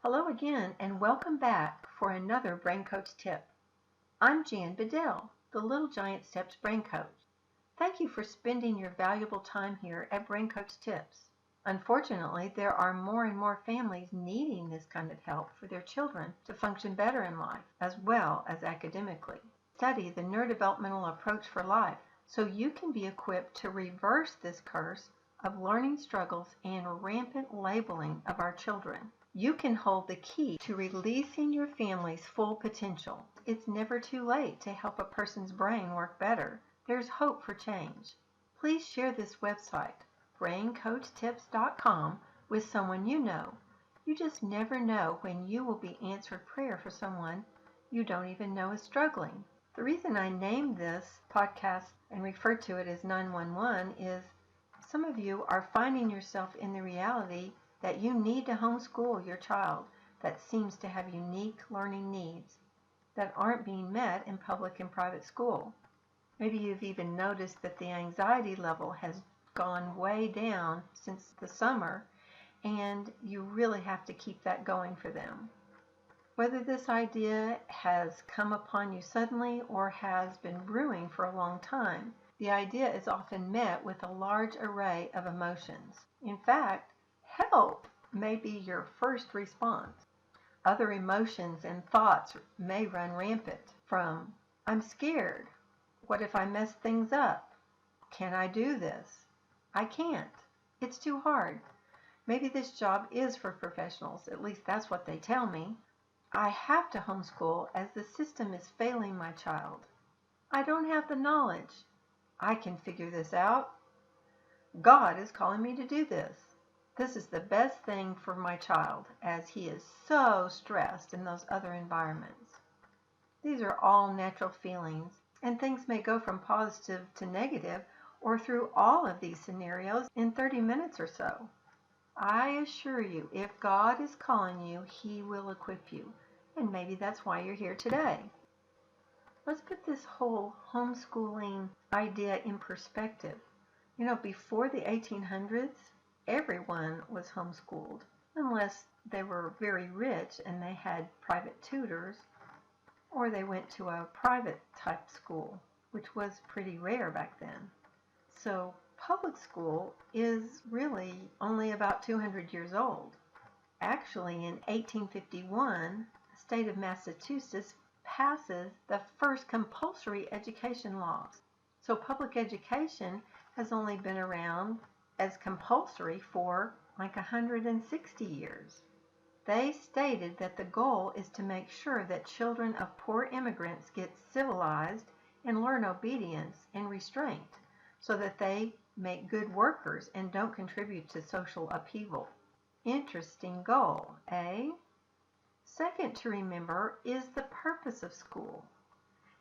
Hello again and welcome back for another Brain Coach tip. I'm Jan Bedell, the Little Giant Steps Brain Coach. Thank you for spending your valuable time here at Brain Coach Tips. Unfortunately, there are more and more families needing this kind of help for their children to function better in life, as well as academically. Study the NeuroDevelopmental Approach for life so you can be equipped to reverse this curse of learning struggles and rampant labeling of our children. You can hold the key to releasing your family's full potential. It's never too late to help a person's brain work better. There's hope for change. Please share this website, braincoachtips.com, with someone you know. You just never know when you will be answered prayer for someone you don't even know is struggling. The reason I named this podcast and referred to it as 911 is some of you are finding yourself in the reality that you need to homeschool your child that seems to have unique learning needs that aren't being met in public and private school. Maybe you've even noticed that the anxiety level has gone way down since the summer, and you really have to keep that going for them. Whether this idea has come upon you suddenly or has been brewing for a long time, the idea is often met with a large array of emotions. In fact, help may be your first response. Other emotions and thoughts may run rampant, from I'm scared, what if I mess things up, can I do this, I can't, it's too hard, maybe this job is for professionals, at least that's what they tell me, I have to homeschool as the system is failing my child, I don't have the knowledge, I can figure this out, God is calling me to do this. This is the best thing for my child as he is so stressed in those other environments. These are all natural feelings, and things may go from positive to negative or through all of these scenarios in 30 minutes or so. I assure you, if God is calling you, he will equip you, and maybe that's why you're here today. Let's put this whole homeschooling idea in perspective. Before the 1800s, everyone was homeschooled, unless they were very rich and they had private tutors, or they went to a private type school, which was pretty rare back then. So public school is really only about 200 years old. Actually, in 1851, the state of Massachusetts passes the first compulsory education laws. So public education has only been around as compulsory for like 160 years. They stated that the goal is to make sure that children of poor immigrants get civilized and learn obedience and restraint so that they make good workers and don't contribute to social upheaval. Interesting goal, eh? Second to remember is the purpose of school.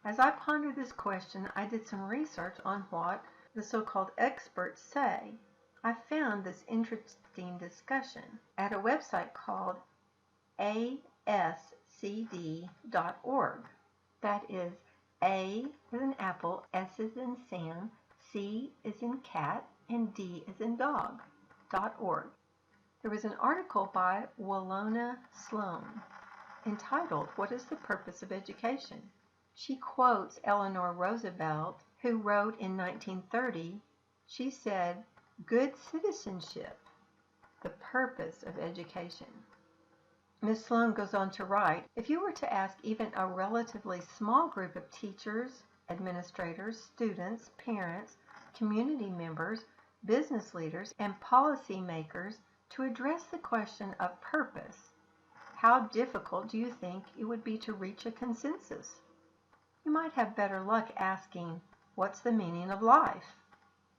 As I pondered this question, I did some research on what the so-called experts say. I found this interesting discussion at a website called ascd.org. That is A as in apple, S as in Sam, C as in cat, and D as in dog.org. There was an article by Walona Sloan entitled, "What is the Purpose of Education?" She quotes Eleanor Roosevelt, who wrote in 1930, she said, "Good citizenship, the purpose of education." Ms. Sloan goes on to write, if you were to ask even a relatively small group of teachers, administrators, students, parents, community members, business leaders, and policymakers to address the question of purpose, how difficult do you think it would be to reach a consensus? You might have better luck asking, what's the meaning of life?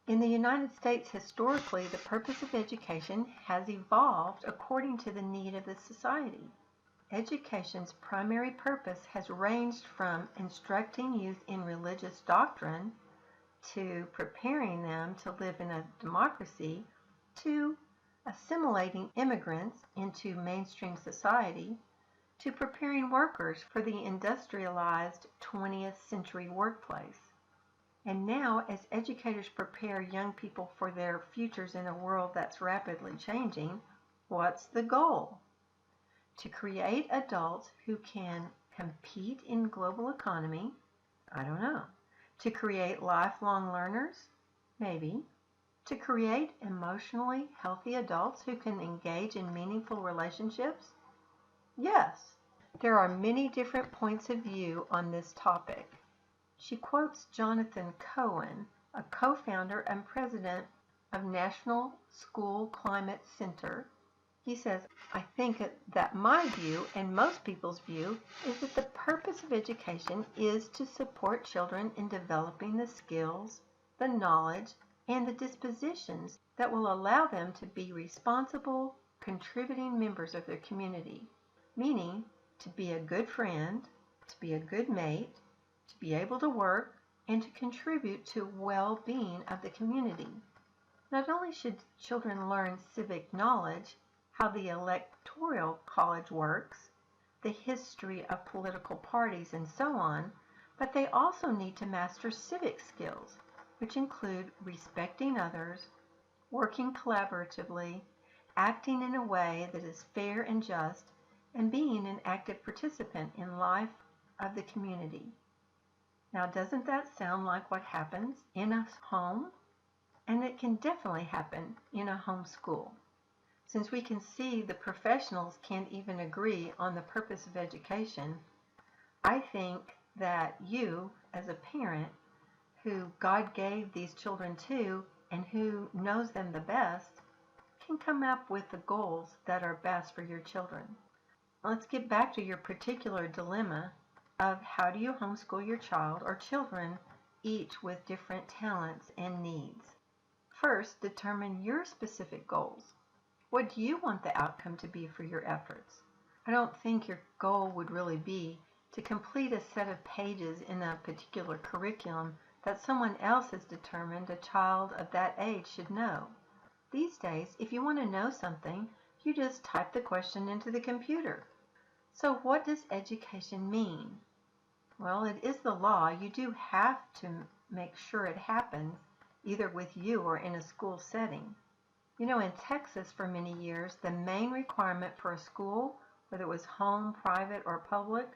In the United States, historically, the purpose of education has evolved according to the need of the society. Education's primary purpose has ranged from instructing youth in religious doctrine to preparing them to live in a democracy to assimilating immigrants into mainstream society to preparing workers for the industrialized 20th century workplace. And now, as educators prepare young people for their futures in a world that's rapidly changing, what's the goal? To create adults who can compete in global economy? I don't know. To create lifelong learners? Maybe. To create emotionally healthy adults who can engage in meaningful relationships? Yes. There are many different points of view on this topic. She quotes Jonathan Cohen, a co-founder and president of National School Climate Center. He says, I think that my view and most people's view is that the purpose of education is to support children in developing the skills, the knowledge, and the dispositions that will allow them to be responsible, contributing members of their community, meaning to be a good friend, to be a good mate, to be able to work, and to contribute to well-being of the community. Not only should children learn civic knowledge, how the electoral college works, the history of political parties, and so on, but they also need to master civic skills, which include respecting others, working collaboratively, acting in a way that is fair and just, and being an active participant in life of the community. Now, doesn't that sound like what happens in a home? And it can definitely happen in a homeschool. Since we can see the professionals can't even agree on the purpose of education, I think that you, as a parent, who God gave these children to and who knows them the best, can come up with the goals that are best for your children. Let's get back to your particular dilemma of how do you homeschool your child or children, each with different talents and needs. First, determine your specific goals. What do you want the outcome to be for your efforts? I don't think your goal would really be to complete a set of pages in a particular curriculum that someone else has determined a child of that age should know. These days, if you want to know something, you just type the question into the computer. So what does education mean? Well, it is the law. You do have to make sure it happens, either with you or in a school setting. You know, in Texas for many years, the main requirement for a school, whether it was home, private, or public,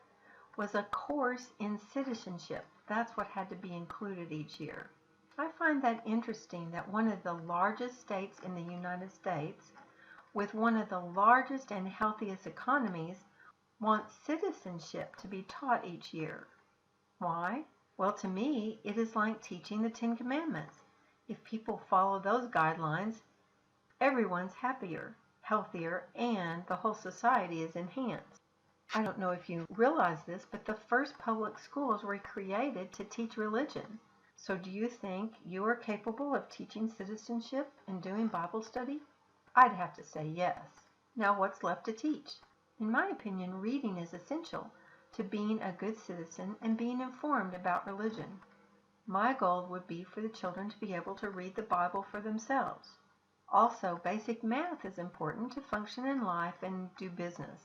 was a course in citizenship. That's what had to be included each year. I find that interesting that one of the largest states in the United States, with one of the largest and healthiest economies, wants citizenship to be taught each year. Why? Well, to me, it is like teaching the Ten Commandments. If people follow those guidelines, everyone's happier, healthier, and the whole society is enhanced. I don't know if you realize this, but the first public schools were created to teach religion. So do you think you are capable of teaching citizenship and doing Bible study? I'd have to say yes. Now what's left to teach? In my opinion, reading is essential to being a good citizen and being informed about religion. My goal would be for the children to be able to read the Bible for themselves. Also, basic math is important to function in life and do business.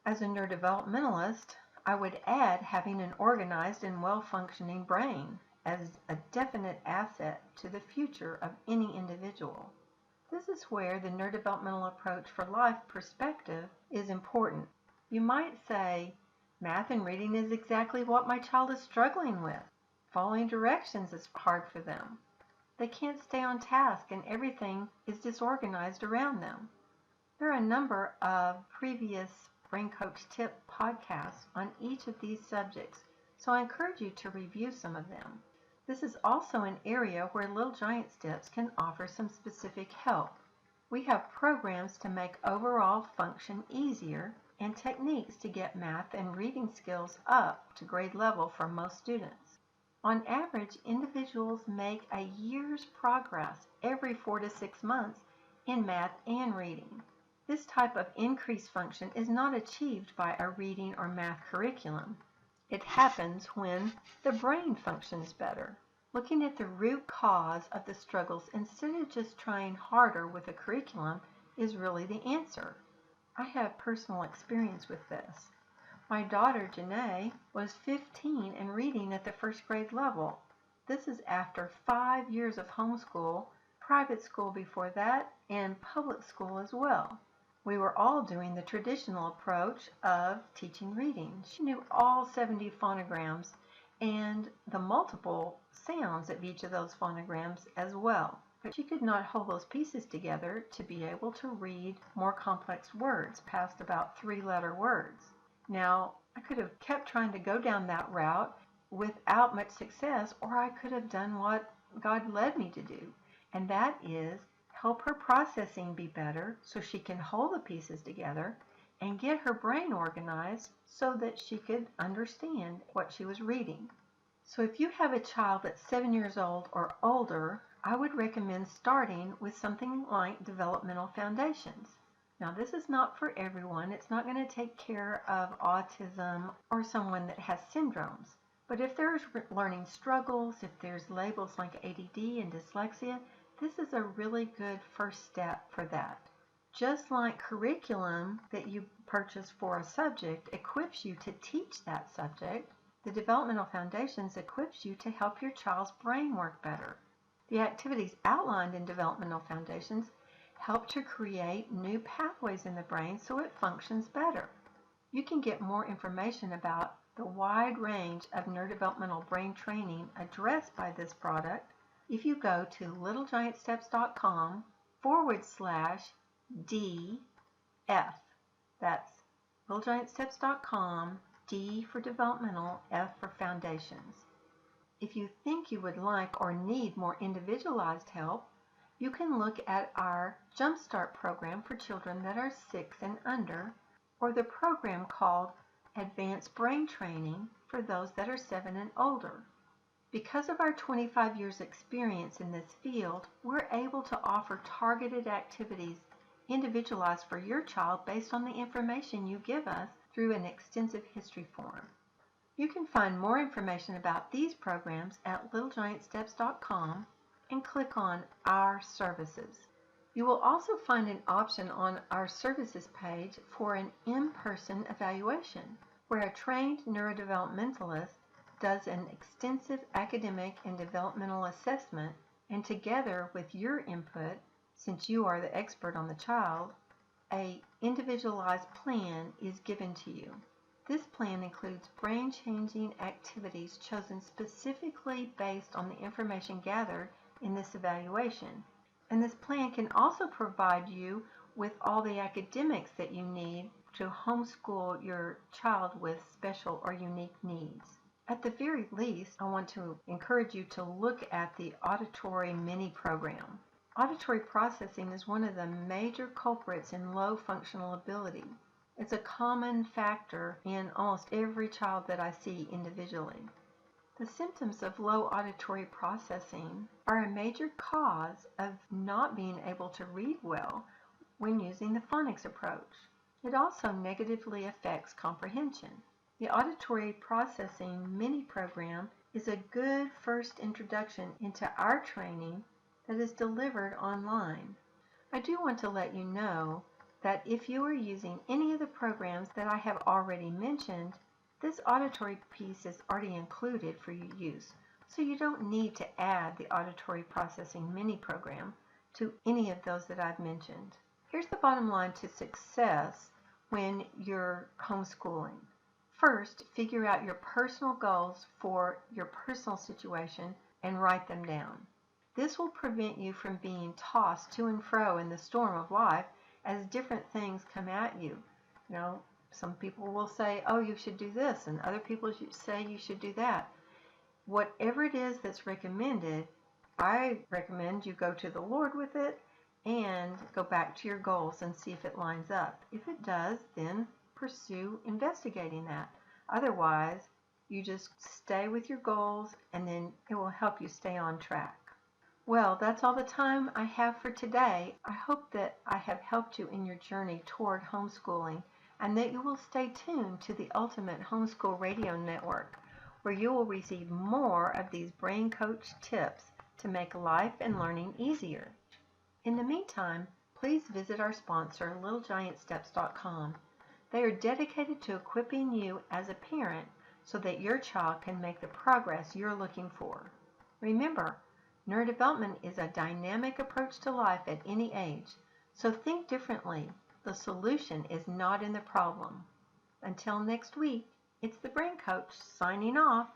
As a neurodevelopmentalist, I would add having an organized and well-functioning brain as a definite asset to the future of any individual. This is where the NeuroDevelopmental Approach for Life perspective is important. You might say, math and reading is exactly what my child is struggling with. Following directions is hard for them. They can't stay on task and everything is disorganized around them. There are a number of previous Brain Coach Tip podcasts on each of these subjects, so I encourage you to review some of them. This is also an area where Little Giant Steps can offer some specific help. We have programs to make overall function easier and techniques to get math and reading skills up to grade level for most students. On average, individuals make a year's progress every 4 to 6 months in math and reading. This type of increased function is not achieved by a reading or math curriculum. It happens when the brain functions better. Looking at the root cause of the struggles instead of just trying harder with a curriculum is really the answer. I have personal experience with this. My daughter, Janae, was 15 and reading at the first grade level. This is after 5 years of homeschool, private school before that, and public school as well. We were all doing the traditional approach of teaching reading. She knew all 70 phonograms and the multiple sounds of each of those phonograms as well. But she could not hold those pieces together to be able to read more complex words past about 3-letter words. Now, I could have kept trying to go down that route without much success, or I could have done what God led me to do, and that is help her processing be better so she can hold the pieces together and get her brain organized so that she could understand what she was reading. So if you have a child that's 7 years old or older, I would recommend starting with something like Developmental Foundations. Now, this is not for everyone. It's not going to take care of autism or someone that has syndromes. But if there's learning struggles, if there's labels like ADD and dyslexia, this is a really good first step for that. Just like curriculum that you purchase for a subject equips you to teach that subject, the Developmental Foundations equips you to help your child's brain work better. The activities outlined in Developmental Foundations help to create new pathways in the brain so it functions better. You can get more information about the wide range of neurodevelopmental brain training addressed by this product if you go to littlegiantsteps.com/DF. That's littlegiantsteps.com, D for developmental, F for foundations. If you think you would like or need more individualized help, you can look at our Jumpstart program for children that are 6 and under, or the program called Advanced Brain Training for those that are 7 and older. Because of our 25 years experience in this field, we're able to offer targeted activities individualized for your child based on the information you give us through an extensive history form. You can find more information about these programs at littlegiantsteps.com and click on Our Services. You will also find an option on our services page for an in-person evaluation, where a trained neurodevelopmentalist does an extensive academic and developmental assessment, and together with your input, since you are the expert on the child, an individualized plan is given to you. This plan includes brain-changing activities chosen specifically based on the information gathered in this evaluation. And this plan can also provide you with all the academics that you need to homeschool your child with special or unique needs. At the very least, I want to encourage you to look at the Auditory Mini Program. Auditory processing is one of the major culprits in low functional ability. It's a common factor in almost every child that I see individually. The symptoms of low auditory processing are a major cause of not being able to read well when using the phonics approach. It also negatively affects comprehension. The Auditory Processing Mini Program is a good first introduction into our training that is delivered online. I do want to let you know that if you are using any of the programs that I have already mentioned, this auditory piece is already included for your use, so you don't need to add the Auditory Processing Mini Program to any of those that I've mentioned. Here's the bottom line to success when you're homeschooling. First, figure out your personal goals for your personal situation and write them down. This will prevent you from being tossed to and fro in the storm of life as different things come at you. You know, some people will say, oh, you should do this, and other people say you should do that. Whatever it is that's recommended, I recommend you go to the Lord with it and go back to your goals and see if it lines up. If it does, then pursue investigating that. Otherwise, you just stay with your goals, and then it will help you stay on track. Well, that's all the time I have for today. I hope that I have helped you in your journey toward homeschooling, and that you will stay tuned to the Ultimate Homeschool Radio Network, where you will receive more of these brain coach tips to make life and learning easier. In the meantime, please visit our sponsor, littlegiantsteps.com. They are dedicated to equipping you as a parent so that your child can make the progress you're looking for. Remember, neurodevelopment is a dynamic approach to life at any age, so think differently. The The solution is not in the problem. Until next week, it's the Brain Coach signing off.